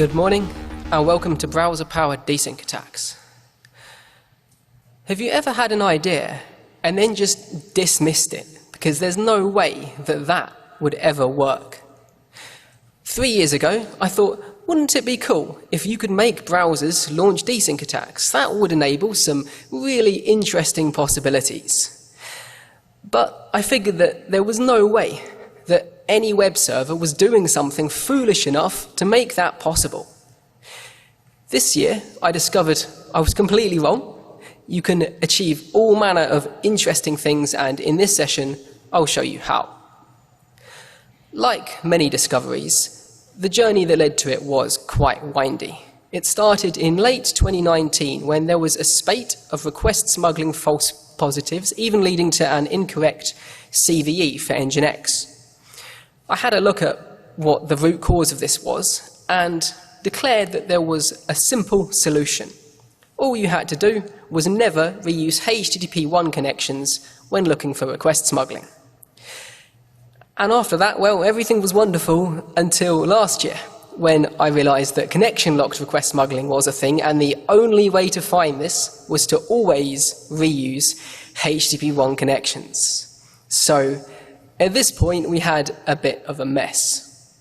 Good morning, and welcome to browser-powered desync attacks. Have you ever had an idea and then just dismissed it because there's no way that that would ever work? 3 years ago, I thought, wouldn't it be cool if you could make browsers launch desync attacks? That would enable some really interesting possibilities. But I figured that there was no way that any web server was doing something foolish enough to make that possible. This year, I discovered I was completely wrong. You can achieve all manner of interesting things, and in this session, I'll show you how. Like many discoveries, the journey that led to it was quite windy. It started in late 2019 when there was a spate of request smuggling false positives, even leading to an incorrect CVE for Nginx. I had a look at what the root cause of this was and declared that there was a simple solution. All you had to do was never reuse HTTP1 connections when looking for request smuggling. And after that, well, everything was wonderful until last year, when I realized that connection-locked request smuggling was a thing, and the only way to find this was to always reuse HTTP1 connections. So at this point, we had a bit of a mess.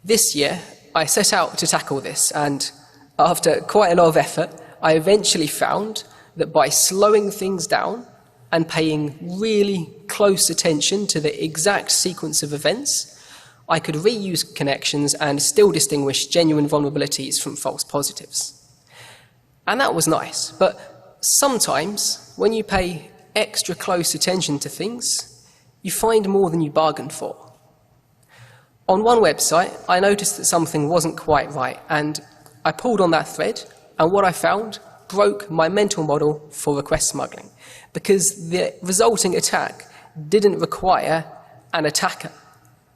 This year, I set out to tackle this, and after quite a lot of effort, I eventually found that by slowing things down and paying really close attention to the exact sequence of events, I could reuse connections and still distinguish genuine vulnerabilities from false positives. And that was nice, but sometimes when you pay extra close attention to things, you find more than you bargained for. On one website, I noticed that something wasn't quite right, and I pulled on that thread, and what I found broke my mental model for request smuggling, because the resulting attack didn't require an attacker.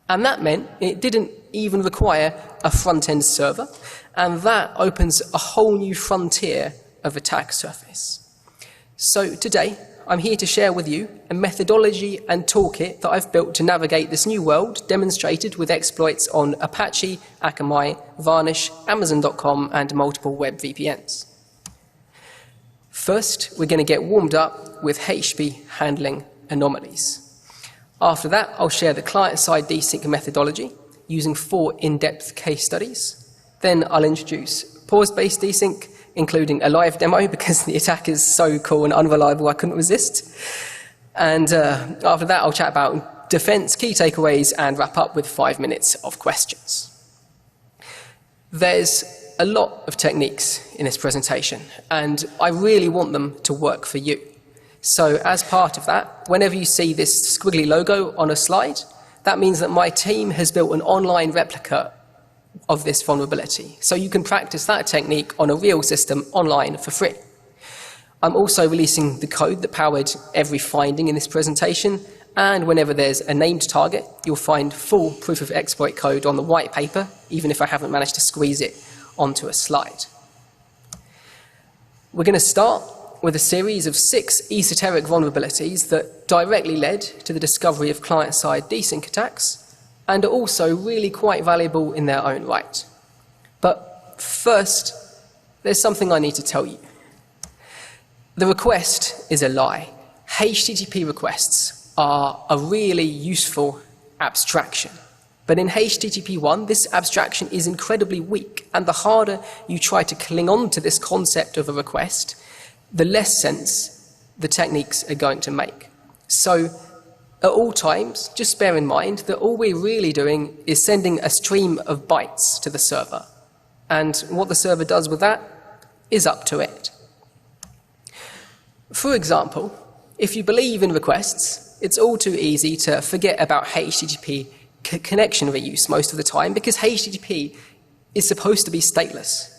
And that meant it didn't even require a front-end server, and that opens a whole new frontier of attack surface. So today, I'm here to share with you a methodology and toolkit that I've built to navigate this new world, demonstrated with exploits on Apache, Akamai, Varnish, Amazon.com, and multiple web VPNs. First, we're going to get warmed up with HTTP handling anomalies. After that, I'll share the client-side desync methodology using 4 in-depth case studies. Then I'll introduce pause-based desync, including a live demo because the attack is so cool and unreliable I couldn't resist. And after that, I'll chat about defense, key takeaways, and wrap up with 5 minutes of questions. There's a lot of techniques in this presentation, and I really want them to work for you. So as part of that, whenever you see this squiggly logo on a slide, that means that my team has built an online replica of this vulnerability. So you can practice that technique on a real system online for free. I'm also releasing the code that powered every finding in this presentation, and whenever there's a named target, you'll find full proof of exploit code on the white paper, even if I haven't managed to squeeze it onto a slide. We're going to start with a series of 6 esoteric vulnerabilities that directly led to the discovery of client-side desync attacks, and are also really quite valuable in their own right. But first, there's something I need to tell you. The request is a lie. HTTP requests are a really useful abstraction. But in HTTP1, this abstraction is incredibly weak, and the harder you try to cling on to this concept of a request, the less sense the techniques are going to make. So at all times, just bear in mind that all we're really doing is sending a stream of bytes to the server. And what the server does with that is up to it. For example, if you believe in requests, it's all too easy to forget about HTTP connection reuse most of the time, because HTTP is supposed to be stateless.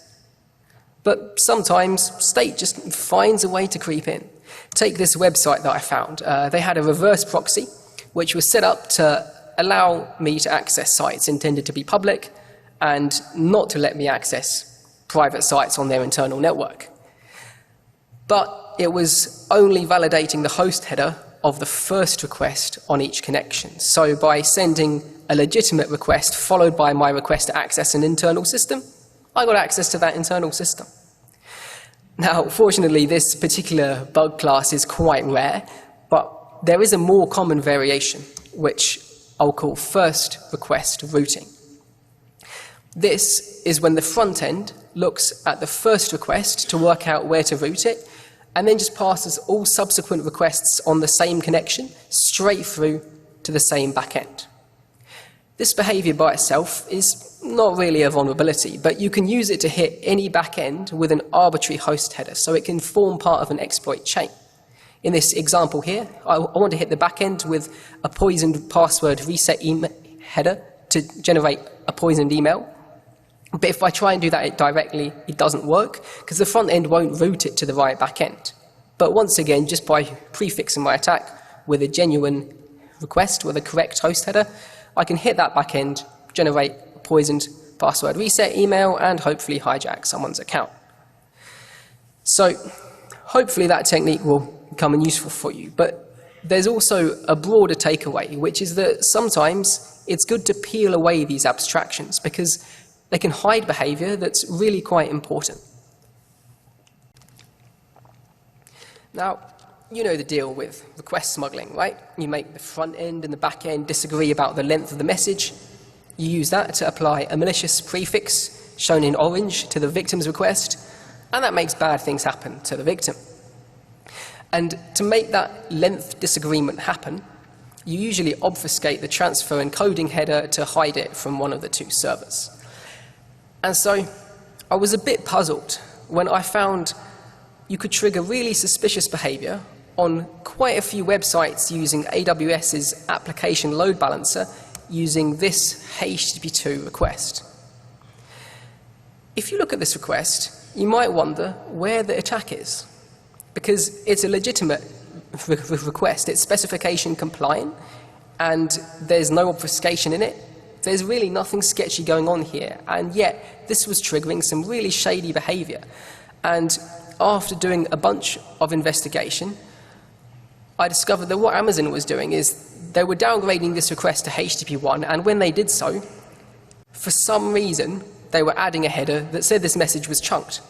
But sometimes state just finds a way to creep in. Take this website that I found. They had a reverse proxy, which was set up to allow me to access sites intended to be public and not to let me access private sites on their internal network. But it was only validating the host header of the first request on each connection. So by sending a legitimate request followed by my request to access an internal system, I got access to that internal system. Now, fortunately, this particular bug class is quite rare, but there is a more common variation, which I'll call first request routing. This is when the front end looks at the first request to work out where to route it, and then just passes all subsequent requests on the same connection straight through to the same backend. This behavior by itself is not really a vulnerability, but you can use it to hit any backend with an arbitrary host header, so it can form part of an exploit chain. In this example here, I want to hit the backend with a poisoned password reset header to generate a poisoned email. But if I try and do that directly, it doesn't work, because the front end won't route it to the right backend. But once again, just by prefixing my attack with a genuine request with a correct host header, I can hit that backend, generate a poisoned password reset email, and hopefully hijack someone's account. So hopefully that technique will become useful for you. But there's also a broader takeaway, which is that sometimes it's good to peel away these abstractions, because they can hide behavior that's really quite important. Now, you know the deal with request smuggling, right? You make the front end and the back end disagree about the length of the message. You use that to apply a malicious prefix, shown in orange, to the victim's request, and that makes bad things happen to the victim. And to make that length disagreement happen, you usually obfuscate the transfer encoding header to hide it from one of the two servers. And so I was a bit puzzled when I found you could trigger really suspicious behavior on quite a few websites using AWS's application load balancer using this HTTP2 request. If you look at this request, you might wonder where the attack is, because it's a legitimate request. It's specification compliant, and there's no obfuscation in it. There's really nothing sketchy going on here, and yet this was triggering some really shady behavior. And after doing a bunch of investigation, I discovered that what Amazon was doing is they were downgrading this request to HTTP1, and when they did so, for some reason, they were adding a header that said this message was chunked.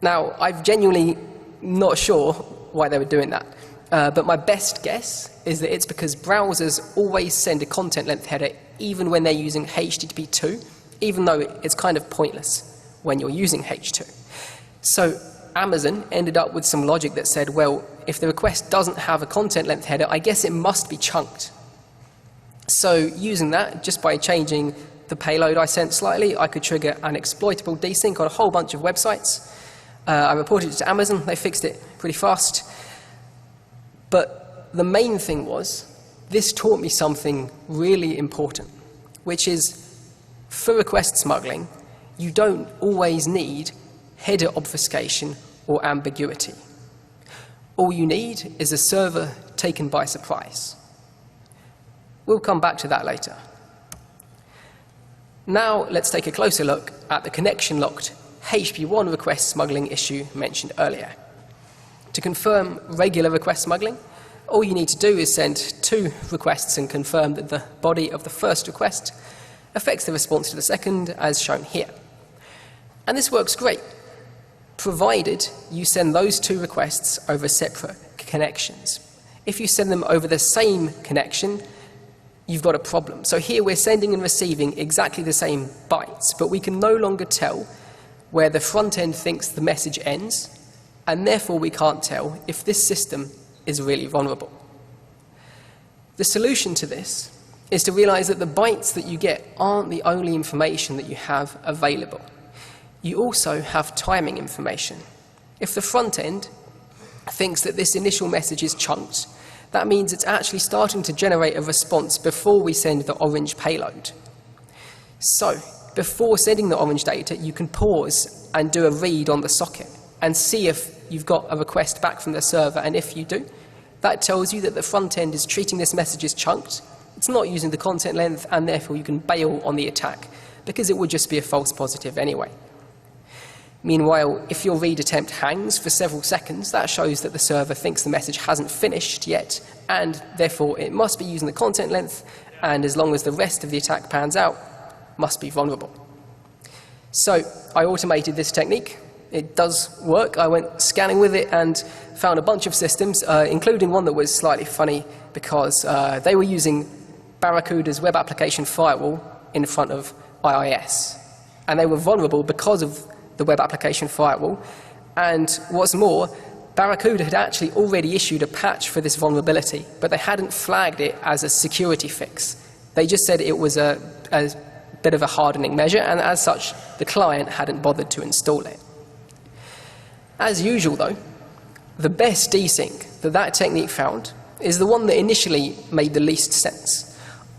Now, I'm genuinely not sure why they were doing that, but my best guess is that it's because browsers always send a content length header even when they're using HTTP2, even though it's kind of pointless when you're using H2. So Amazon ended up with some logic that said, well, if the request doesn't have a content length header, I guess it must be chunked. So using that, just by changing the payload I sent slightly, I could trigger an exploitable desync on a whole bunch of websites. I reported it to Amazon. They fixed it pretty fast. But the main thing was, this taught me something really important, which is, for request smuggling, you don't always need header obfuscation or ambiguity. All you need is a server taken by surprise. We'll come back to that later. Now let's take a closer look at the connection-locked HTTP1 request smuggling issue mentioned earlier. To confirm regular request smuggling, all you need to do is send 2 requests and confirm that the body of the first request affects the response to the second, as shown here. And this works great, provided you send those 2 requests over separate connections. If you send them over the same connection, you've got a problem. So here we're sending and receiving exactly the same bytes, but we can no longer tell where the front end thinks the message ends, and therefore we can't tell if this system is really vulnerable. The solution to this is to realize that the bytes that you get aren't the only information that you have available. You also have timing information. If the front end thinks that this initial message is chunked, that means it's actually starting to generate a response before we send the orange payload. So, before sending the orange data, you can pause and do a read on the socket and see if you've got a request back from the server, and if you do, that tells you that the front end is treating this message as chunked. It's not using the content length, and therefore you can bail on the attack, because it would just be a false positive anyway. Meanwhile, if your read attempt hangs for several seconds, that shows that the server thinks the message hasn't finished yet, and therefore it must be using the content length, and as long as the rest of the attack pans out, must be vulnerable. So I automated this technique. It does work. I went scanning with it and found a bunch of systems, including one that was slightly funny because they were using Barracuda's web application firewall in front of IIS. And they were vulnerable because of the web application firewall. And what's more, Barracuda had actually already issued a patch for this vulnerability, but they hadn't flagged it as a security fix. They just said it was a bit of a hardening measure, and as such, the client hadn't bothered to install it. As usual, though, the best desync that technique found is the one that initially made the least sense.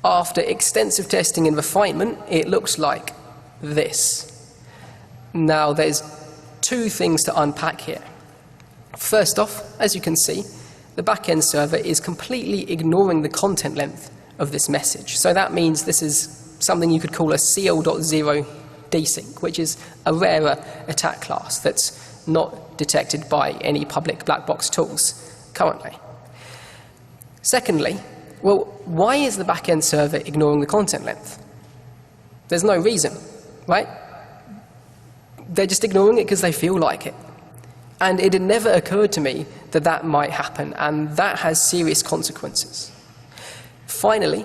After extensive testing and refinement, it looks like this. Now, there's two things to unpack here. First off, as you can see, the backend server is completely ignoring the content length of this message. So that means this is something you could call a CL.0 desync, which is a rarer attack class that's not detected by any public black box tools currently. Secondly, well, why is the backend server ignoring the content length? There's no reason, right? They're just ignoring it because they feel like it. And it had never occurred to me that that might happen, and that has serious consequences. Finally,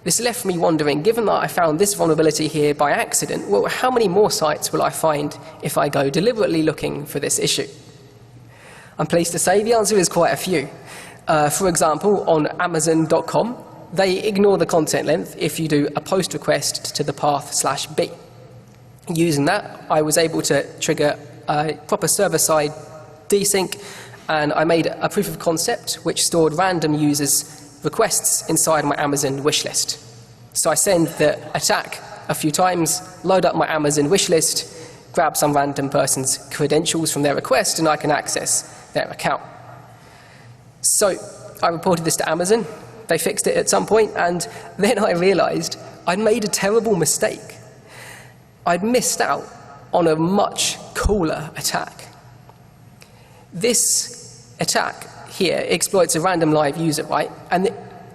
this left me wondering, given that I found this vulnerability here by accident, well, how many more sites will I find if I go deliberately looking for this issue? I'm pleased to say the answer is quite a few. For example, on Amazon.com, they ignore the content length if you do a post request to the path /b. Using that, I was able to trigger a proper server-side desync, and I made a proof of concept which stored random users' requests inside my Amazon wishlist. So I send the attack a few times, load up my Amazon wishlist, grab some random person's credentials from their request, and I can access their account. So I reported this to Amazon. They fixed it at some point, and then I realized I'd made a terrible mistake. I'd missed out on a much cooler attack. This attack here exploits a random live user, right? And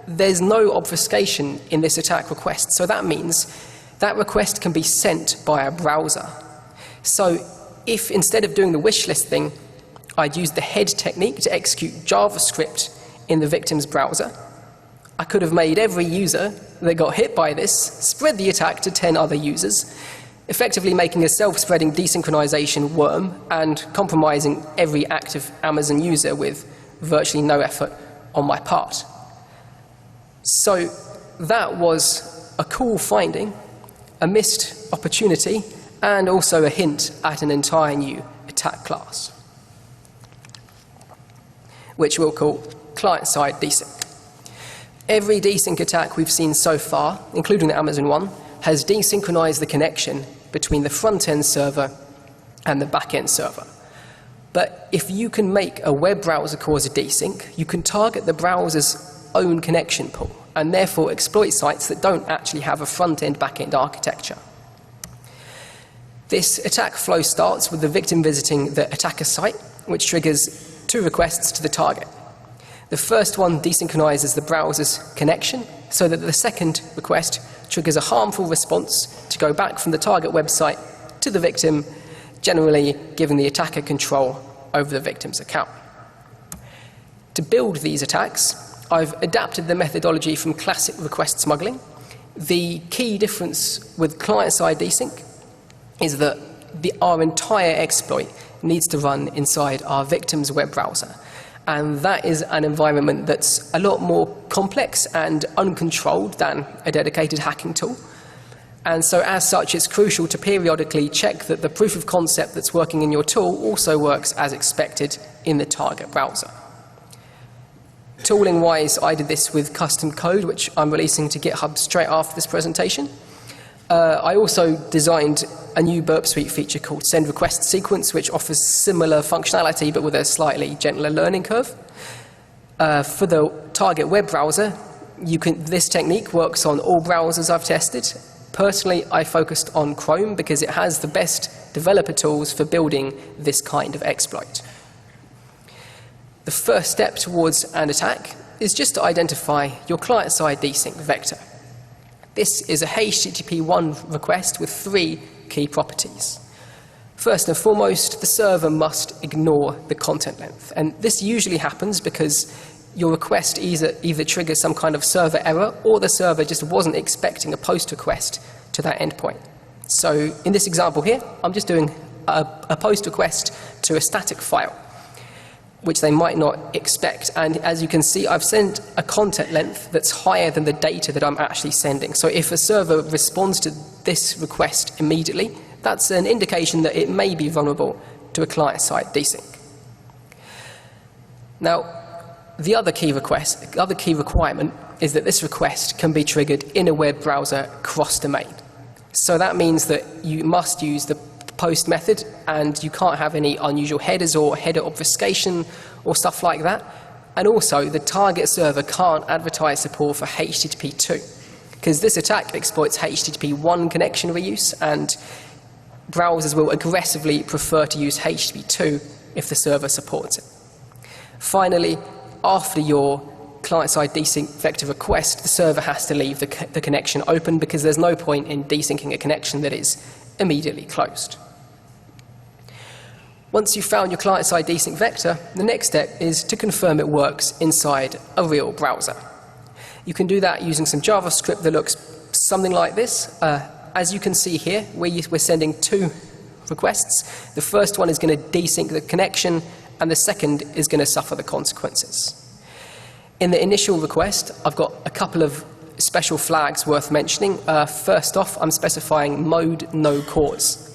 there's no obfuscation in this attack request. So that means that request can be sent by a browser. So if instead of doing the wish list thing, I'd used the head technique to execute JavaScript in the victim's browser, I could have made every user that got hit by this spread the attack to 10 other users, effectively making a self-spreading desynchronization worm and compromising every active Amazon user with virtually no effort on my part. So that was a cool finding, a missed opportunity, and also a hint at an entire new attack class, which we'll call client-side desync. Every desync attack we've seen so far, including the Amazon one, has desynchronized the connection between the front-end server and the back-end server. But if you can make a web browser cause a desync, you can target the browser's own connection pool and therefore exploit sites that don't actually have a front-end, back-end architecture. This attack flow starts with the victim visiting the attacker site, which triggers two requests to the target. The first one desynchronizes the browser's connection so that the second request triggers a harmful response to go back from the target website to the victim, generally giving the attacker control over the victim's account. To build these attacks, I've adapted the methodology from classic request smuggling. The key difference with client-side desync is that our entire exploit needs to run inside our victim's web browser. And that is an environment that's a lot more complex and uncontrolled than a dedicated hacking tool. And so as such, it's crucial to periodically check that the proof of concept that's working in your tool also works as expected in the target browser. Tooling-wise, I did this with custom code, which I'm releasing to GitHub straight after this presentation. I also designed a new Burp Suite feature called Send Request Sequence, which offers similar functionality but with a slightly gentler learning curve. For the target web browser, this technique works on all browsers I've tested. Personally, I focused on Chrome because it has the best developer tools for building this kind of exploit. The first step towards an attack is just to identify your client-side desync vector. This is a HTTP1 request with 3 key properties. First and foremost, the server must ignore the content length. And this usually happens because your request either triggers some kind of server error, or the server just wasn't expecting a post request to that endpoint. So in this example here, I'm just doing a post request to a static file, which they might not expect. And as you can see, I've sent a content length that's higher than the data that I'm actually sending. So if a server responds to this request immediately, that's an indication that it may be vulnerable to a client-side desync. Now, the other key requirement is that this request can be triggered in a web browser cross-domain. So that means that you must use the post method, and you can't have any unusual headers or header obfuscation or stuff like that. And also, the target server can't advertise support for HTTP 2, because this attack exploits HTTP 1 connection reuse, and browsers will aggressively prefer to use HTTP 2 if the server supports it. Finally, after your client-side desync vector request, the server has to leave the connection open, because there's no point in desyncing a connection that is immediately closed. Once you've found your client-side desync vector, the next step is to confirm it works inside a real browser. You can do that using some JavaScript that looks something like this. As you can see here, we're sending two requests. The first one is going to desync the connection, and the second is going to suffer the consequences. In the initial request, I've got a couple of special flags worth mentioning. First off, I'm specifying mode no cause.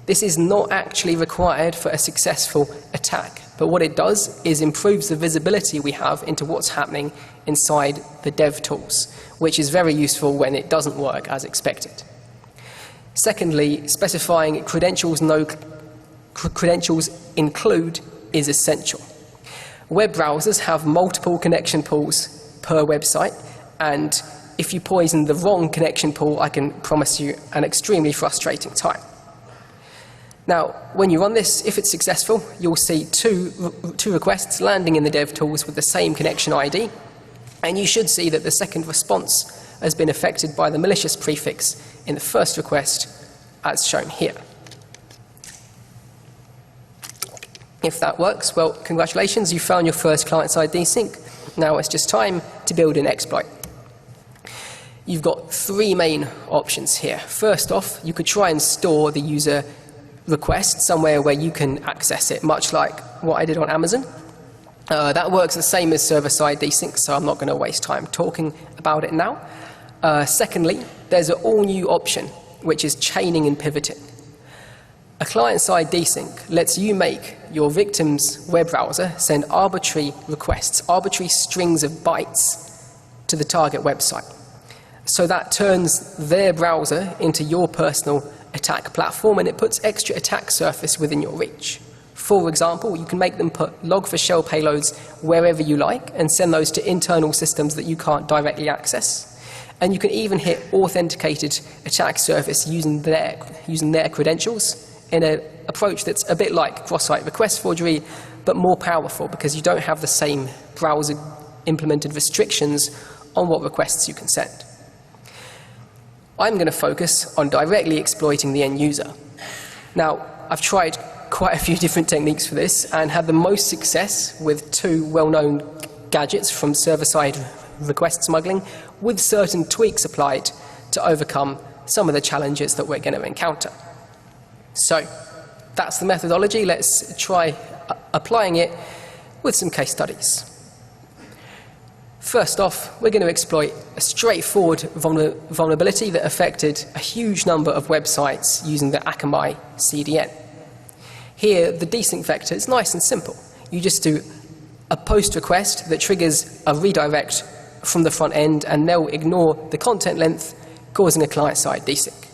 This is not actually required for a successful attack, but what it does is improves the visibility we have into what's happening inside the dev tools, which is very useful when it doesn't work as expected. Secondly, specifying credentials include is essential. Web browsers have multiple connection pools per website, and if you poison the wrong connection pool, I can promise you an extremely frustrating time. Now, when you run this, if it's successful, you'll see two requests landing in the dev tools with the same connection ID, and you should see that the second response has been affected by the malicious prefix in the first request, as shown here. If that works, well, congratulations, you found your first client-side desync. Now it's just time to build an exploit. You've got three main options here. First off, you could try and store the user request somewhere where you can access it, much like what I did on Amazon. That works the same as server-side desync, so I'm not going to waste time talking about it now. Secondly, there's an all-new option, which is chaining and pivoting. A client-side desync lets you make your victim's web browser send arbitrary requests, arbitrary strings of bytes to the target website. So that turns their browser into your personal attack platform, and it puts extra attack surface within your reach. For example, you can make them put log4shell payloads wherever you like and send those to internal systems that you can't directly access. And you can even hit authenticated attack surface using their credentials in an approach that's a bit like cross-site request forgery, but more powerful because you don't have the same browser implemented restrictions on what requests you can send. I'm going to focus on directly exploiting the end user. Now, I've tried quite a few different techniques for this and had the most success with two well-known gadgets from server-side request smuggling, with certain tweaks applied to overcome some of the challenges that we're going to encounter. So, that's the methodology. Let's try applying it with some case studies. First off, we're going to exploit a straightforward vulnerability that affected a huge number of websites using the Akamai CDN. Here, the desync vector is nice and simple. You just do a post request that triggers a redirect from the front end, and they'll ignore the content length, causing a client-side desync.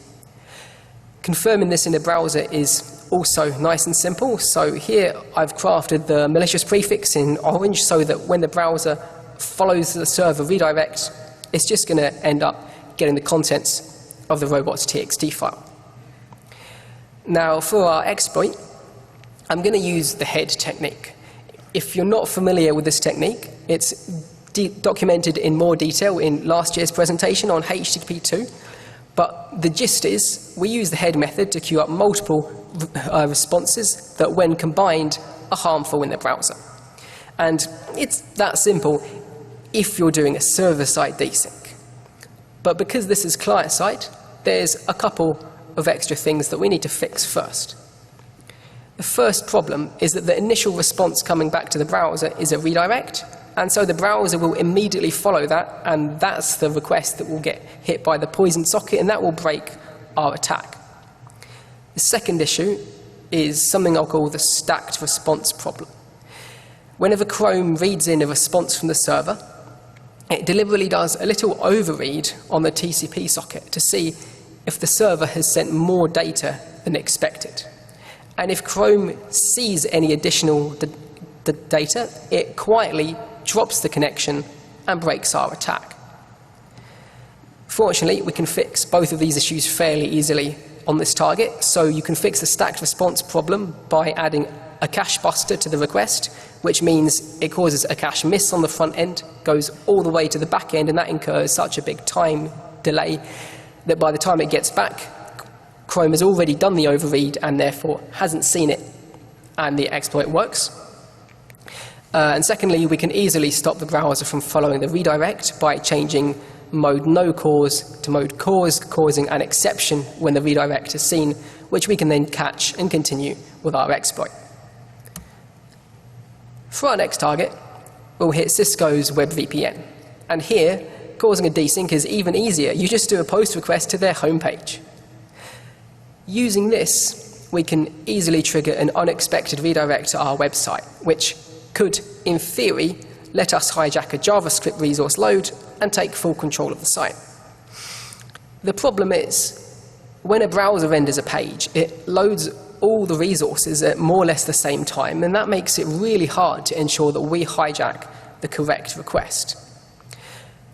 Confirming this in the browser is also nice and simple. So here, I've crafted the malicious prefix in orange so that when the browser follows the server redirect, it's just going to end up getting the contents of the robots.txt file. Now, for our exploit, I'm going to use the head technique. If you're not familiar with this technique, it's documented in more detail in last year's presentation on HTTP 2, But the gist is, we use the head method to queue up multiple responses that, when combined, are harmful in the browser. And it's that simple if you're doing a server-side desync. But because this is client-side, there's a couple of extra things that we need to fix first. The first problem is that the initial response coming back to the browser is a redirect, and so the browser will immediately follow that, and that's the request that will get hit by the poisoned socket, and that will break our attack. The second issue is something I'll call the stacked response problem. Whenever Chrome reads in a response from the server, it deliberately does a little overread on the TCP socket to see if the server has sent more data than expected. And if Chrome sees any additional data, it quietly drops the connection and breaks our attack. Fortunately, we can fix both of these issues fairly easily on this target. So you can fix the stacked response problem by adding a cache buster to the request, which means it causes a cache miss on the front end, goes all the way to the back end, and that incurs such a big time delay that by the time it gets back, Chrome has already done the overread and therefore hasn't seen it, and the exploit works. And secondly, we can easily stop the browser from following the redirect by changing mode no cause to mode cause, causing an exception when the redirect is seen, which we can then catch and continue with our exploit. For our next target, we'll hit Cisco's web VPN. And here, causing a desync is even easier. You just do a post request to their homepage. Using this, we can easily trigger an unexpected redirect to our website, which could, in theory, let us hijack a JavaScript resource load and take full control of the site. The problem is, when a browser renders a page, it loads all the resources at more or less the same time, and that makes it really hard to ensure that we hijack the correct request.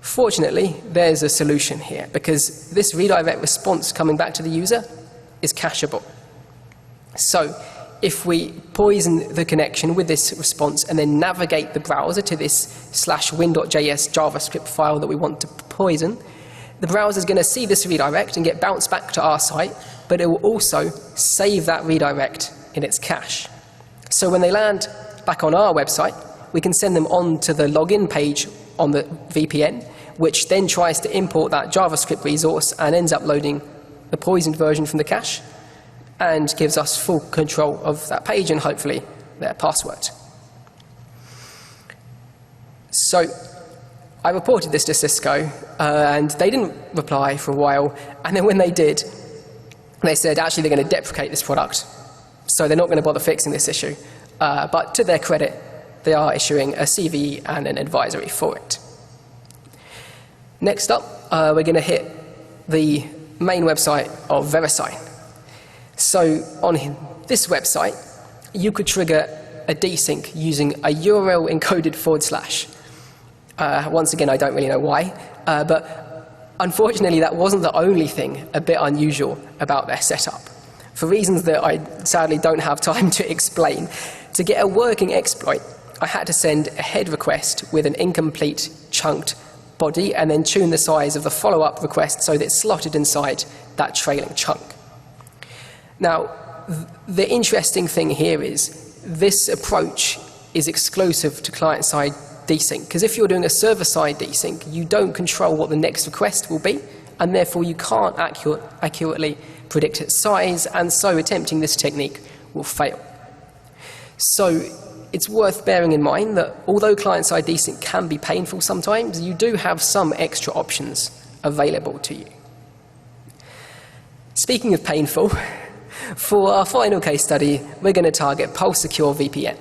Fortunately, there's a solution here, because this redirect response coming back to the user is cacheable. So if we poison the connection with this response and then navigate the browser to this /win.js JavaScript file that we want to poison, the browser is going to see this redirect and get bounced back to our site, but it will also save that redirect in its cache. So when they land back on our website, we can send them on to the login page on the VPN, which then tries to import that JavaScript resource and ends up loading the poisoned version from the cache and gives us full control of that page and hopefully their password. So I reported this to Cisco, and they didn't reply for a while, and then when they did, they said actually they're going to deprecate this product, so they're not going to bother fixing this issue. But to their credit, they are issuing a CVE and an advisory for it. Next up, we're going to hit the main website of VeriSign. So on this website, you could trigger a desync using a URL encoded /. Once again, I don't really know why, but unfortunately that wasn't the only thing a bit unusual about their setup. For reasons that I sadly don't have time to explain, to get a working exploit, I had to send a head request with an incomplete chunked body and then tune the size of the follow-up request so that it's slotted inside that trailing chunk. Now, the interesting thing here is this approach is exclusive to client-side desync, because if you're doing a server-side desync, you don't control what the next request will be, and therefore you can't accurately predict its size, and so attempting this technique will fail. So it's worth bearing in mind that although client-side desync can be painful sometimes, you do have some extra options available to you. Speaking of painful, for our final case study, we're going to target PulseSecure VPN.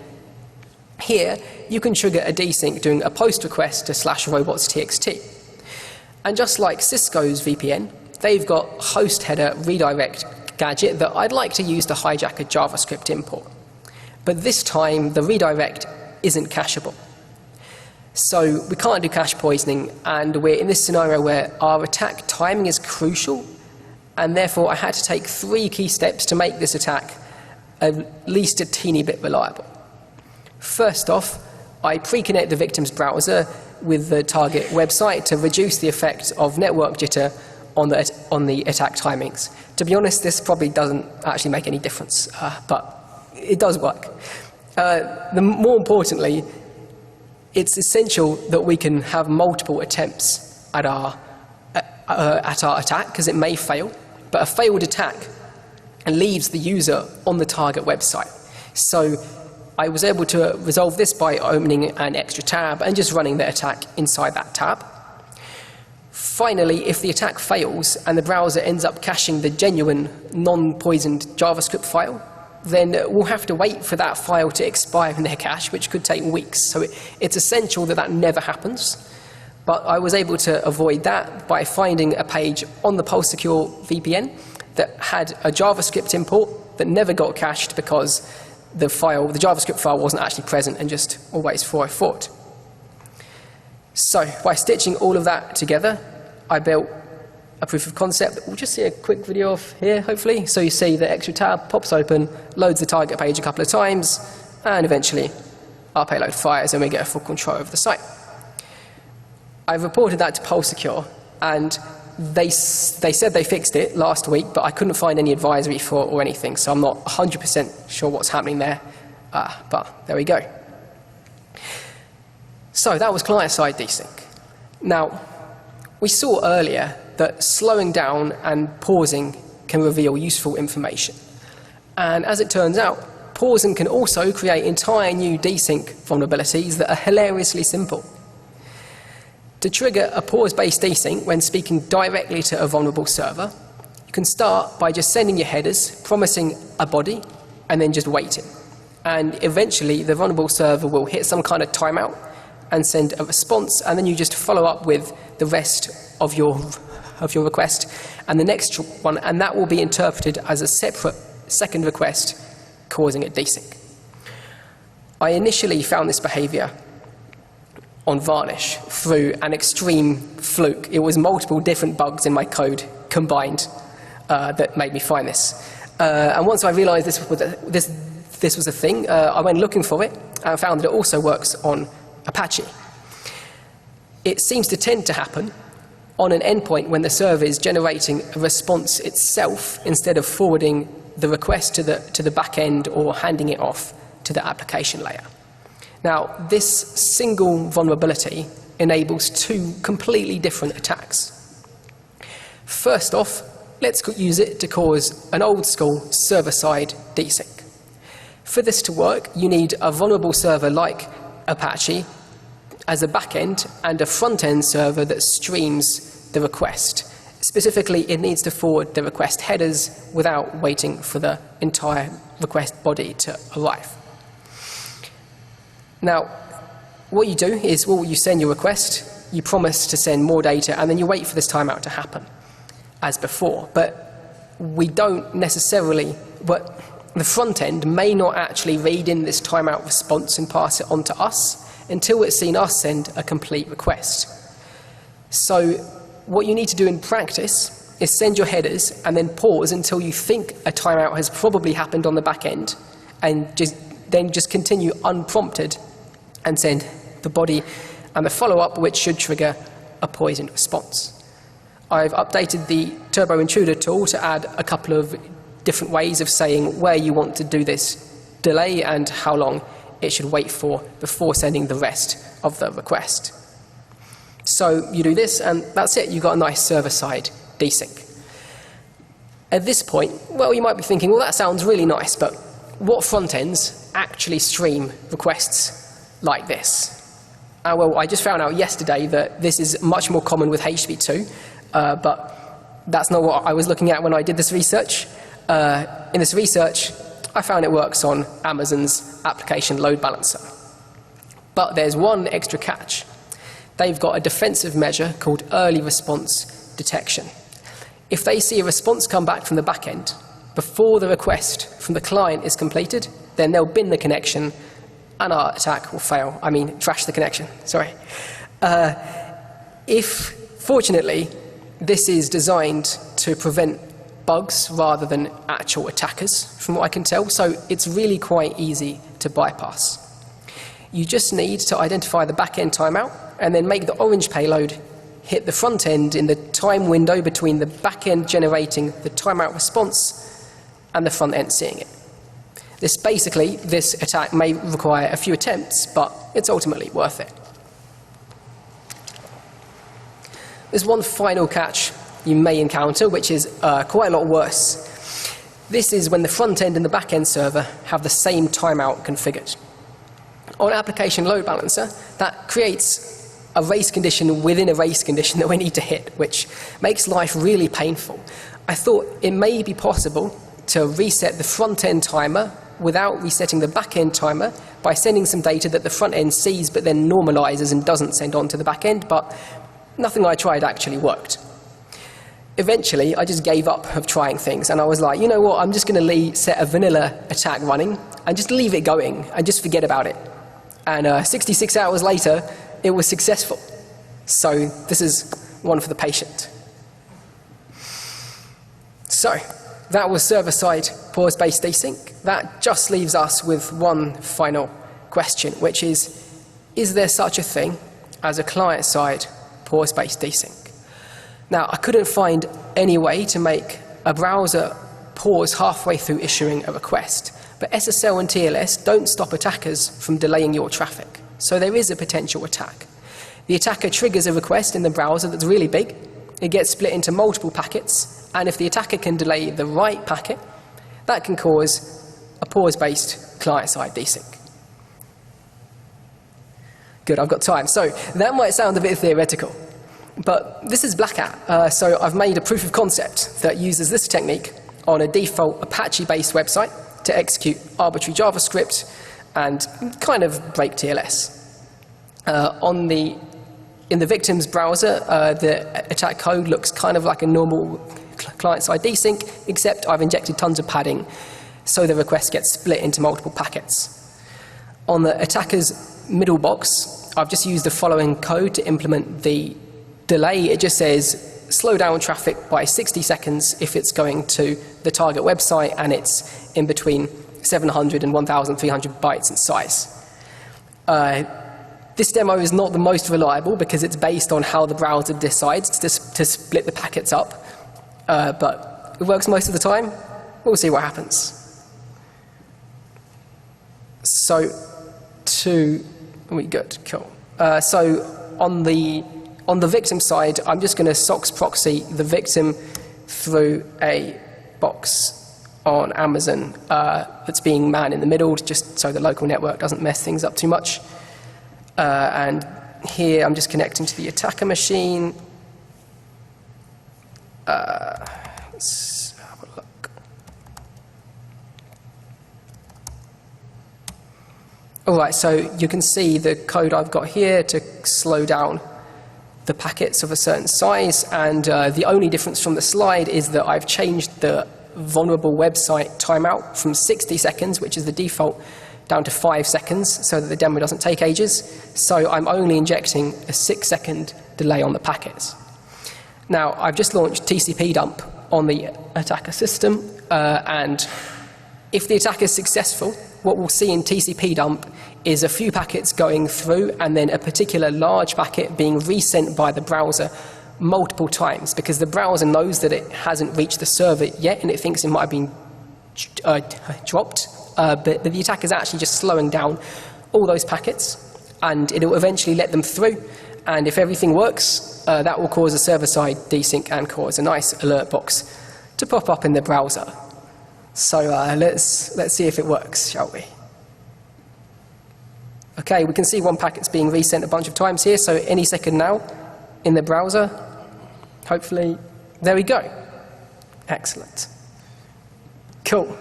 Here, you can trigger a desync doing a post request to /robots.txt. And just like Cisco's VPN, they've got host header redirect gadget that I'd like to use to hijack a JavaScript import. But this time, the redirect isn't cacheable. So we can't do cache poisoning, and we're in this scenario where our attack timing is crucial, and therefore I had to take 3 key steps to make this attack at least a teeny bit reliable. First off, I pre-connect the victim's browser with the target website to reduce the effect of network jitter on on the attack timings. To be honest, this probably doesn't actually make any difference, but it does work. More importantly, it's essential that we can have multiple attempts at our attack, because it may fail, but a failed attack leaves the user on the target website. So I was able to resolve this by opening an extra tab and just running the attack inside that tab. Finally, if the attack fails and the browser ends up caching the genuine, non-poisoned JavaScript file, then we'll have to wait for that file to expire in their cache, which could take weeks. So it's essential that that never happens. But I was able to avoid that by finding a page on the PulseSecure VPN that had a JavaScript import that never got cached because the JavaScript file wasn't actually present and just always 404'd. So by stitching all of that together, I built a proof of concept that we'll just see a quick video of here, hopefully. So you see the extra tab pops open, loads the target page a couple of times, and eventually our payload fires and we get a full control over the site. I've reported that to PulseSecure, and they said they fixed it last week, but I couldn't find any advisory for it or anything, so I'm not 100% sure what's happening there, but there we go. So that was client-side desync. Now, we saw earlier that slowing down and pausing can reveal useful information. And as it turns out, pausing can also create entire new desync vulnerabilities that are hilariously simple. To trigger a pause-based desync when speaking directly to a vulnerable server, you can start by just sending your headers, promising a body, and then just waiting. And eventually, the vulnerable server will hit some kind of timeout and send a response, and then you just follow up with the rest of your request and the next one, and that will be interpreted as a separate second request, causing a desync. I initially found this behavior on Varnish through an extreme fluke. It was multiple different bugs in my code combined that made me find this. And once I realized this was a thing, I went looking for it and found that it also works on Apache. It seems to tend to happen on an endpoint when the server is generating a response itself instead of forwarding the request to the back end or handing it off to the application layer. Now, this single vulnerability enables two completely different attacks. First off, let's use it to cause an old-school server-side desync. For this to work, you need a vulnerable server like Apache as a backend and a front-end server that streams the request. Specifically, it needs to forward the request headers without waiting for the entire request body to arrive. Now, what you do is, well, you send your request, you promise to send more data, and then you wait for this timeout to happen, as before. But we don't necessarily, but the front end may not actually read in this timeout response and pass it on to us until it's seen us send a complete request. So what you need to do in practice is send your headers and then pause until you think a timeout has probably happened on the back end, and then just continue unprompted and send the body and the follow-up, which should trigger a poisoned response. I've updated the Turbo Intruder tool to add a couple of different ways of saying where you want to do this delay and how long it should wait for before sending the rest of the request. So you do this, and that's it. You've got a nice server-side desync. At this point, well, you might be thinking, well, that sounds really nice, but what front ends actually stream requests like this? Well, I just found out yesterday that this is much more common with HTTP2, but that's not what I was looking at when I did this research. In this research, I found it works on Amazon's application load balancer. But there's one extra catch. They've got a defensive measure called early response detection. If they see a response come back from the back end before the request from the client is completed, then they'll bin the connection and our attack will fail. I mean, trash the connection, sorry. Fortunately, this is designed to prevent bugs rather than actual attackers, from what I can tell, so it's really quite easy to bypass. You just need to identify the back-end timeout and then make the orange payload hit the front end in the time window between the back end generating the timeout response and the front end seeing it. This attack may require a few attempts, but it's ultimately worth it. There's one final catch you may encounter, which is quite a lot worse. This is when the front end and the back end server have the same timeout configured. On application load balancer, that creates a race condition within a race condition that we need to hit, which makes life really painful. I thought it may be possible to reset the front end timer without resetting the back end timer by sending some data that the front end sees but then normalizes and doesn't send on to the back end, but nothing I tried actually worked. Eventually, I just gave up of trying things, and I was like, you know what, I'm just going to set a vanilla attack running and just leave it going and just forget about it. And 66 hours later, it was successful. So this is one for the patient. So that was server-side pause-based desync. That just leaves us with one final question, which is there such a thing as a client-side pause-based desync? Now, I couldn't find any way to make a browser pause halfway through issuing a request, but SSL and TLS don't stop attackers from delaying your traffic. So there is a potential attack. The attacker triggers a request in the browser that's really big. It gets split into multiple packets, and if the attacker can delay the right packet, that can cause a pause-based client-side desync. Good, I've got time. So that might sound a bit theoretical, but this is Black Hat. So I've made a proof of concept that uses this technique on a default Apache-based website to execute arbitrary JavaScript and kind of break TLS. In the victim's browser, the attack code looks kind of like a normal client-side desync, except I've injected tons of padding so the request gets split into multiple packets. On the attacker's middle box, I've just used the following code to implement the delay. It just says slow down traffic by 60 seconds if it's going to the target website and it's in between 700 and 1,300 bytes in size. This demo is not the most reliable because it's based on how the browser decides to split the packets up, but it works most of the time. We'll see what happens. So, good, cool. So on the victim side, I'm just going to SOX proxy the victim through a box on Amazon that's being manned in the middle, just so the local network doesn't mess things up too much. And here I'm just connecting to the attacker machine. Let's have a look. All right, so you can see the code I've got here to slow down the packets of a certain size, and the only difference from the slide is that I've changed the vulnerable website timeout from 60 seconds, which is the default, down to 5 seconds so that the demo doesn't take ages. So I'm only injecting a 6-second delay on the packets. Now, I've just launched TCP dump on the attacker system, and if the attack is successful, what we'll see in TCP dump is a few packets going through and then a particular large packet being resent by the browser multiple times, because the browser knows that it hasn't reached the server yet and it thinks it might have been dropped. But the attack is actually just slowing down all those packets, and it will eventually let them through. And if everything works, that will cause a server-side desync and cause a nice alert box to pop up in the browser. So let's see if it works, shall we? Okay, we can see one packet's being resent a bunch of times here, so any second now in the browser, hopefully, there we go. Excellent. Cool.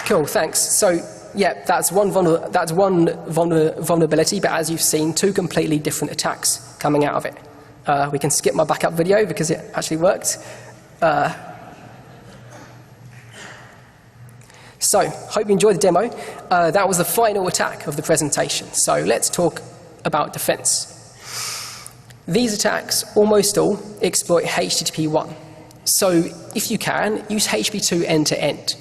Cool, thanks. So, yeah, that's one vulnerability, but as you've seen, 2 completely different attacks coming out of it. We can skip my backup video because it actually worked. So, hope you enjoyed the demo. That was the final attack of the presentation. So let's talk about defense. These attacks, almost all, exploit HTTP 1. So if you can, use HTTP 2 end-to-end.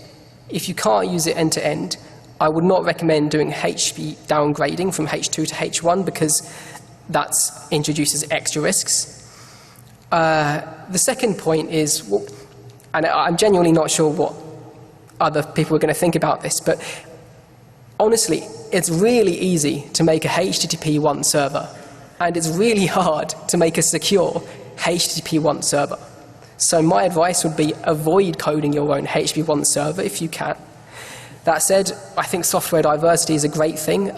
If you can't use it end-to-end, I would not recommend doing HP downgrading from H2 to H1 because that introduces extra risks. The second point is, and I'm genuinely not sure what other people are going to think about this, but honestly, it's really easy to make a HTTP 1 server, and it's really hard to make a secure HTTP 1 server. So my advice would be avoid coding your own HTTP 1 server if you can. That said, I think software diversity is a great thing.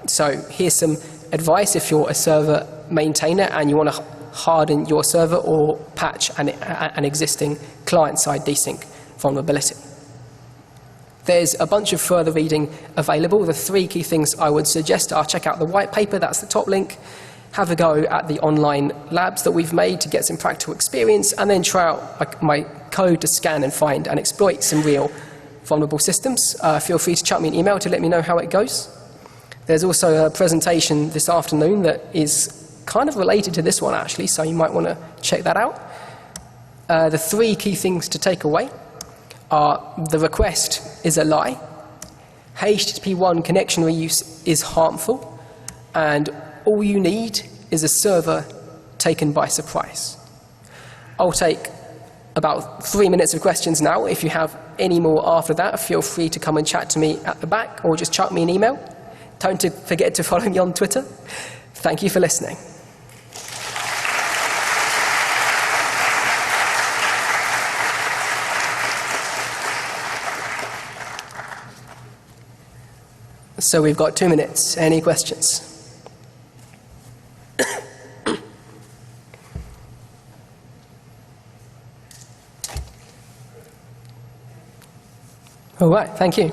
So here's some advice if you're a server maintainer and you want to harden your server or patch an existing client-side desync vulnerability. There's a bunch of further reading available. The 3 key things I would suggest are check out the white paper, that's the top link, have a go at the online labs that we've made to get some practical experience, and then try out my code to scan and find and exploit some real vulnerable systems. Feel free to chuck me an email to let me know how it goes. There's also a presentation this afternoon that is kind of related to this one actually, so you might want to check that out. The 3 key things to take away are the request is a lie, HTTP 1 connection reuse is harmful, and all you need is a server taken by surprise. I'll take about 3 minutes of questions now. If you have any more after that, feel free to come and chat to me at the back or just chuck me an email. Don't forget to follow me on Twitter. Thank you for listening. So we've got 2 minutes. Any questions? All right, thank you.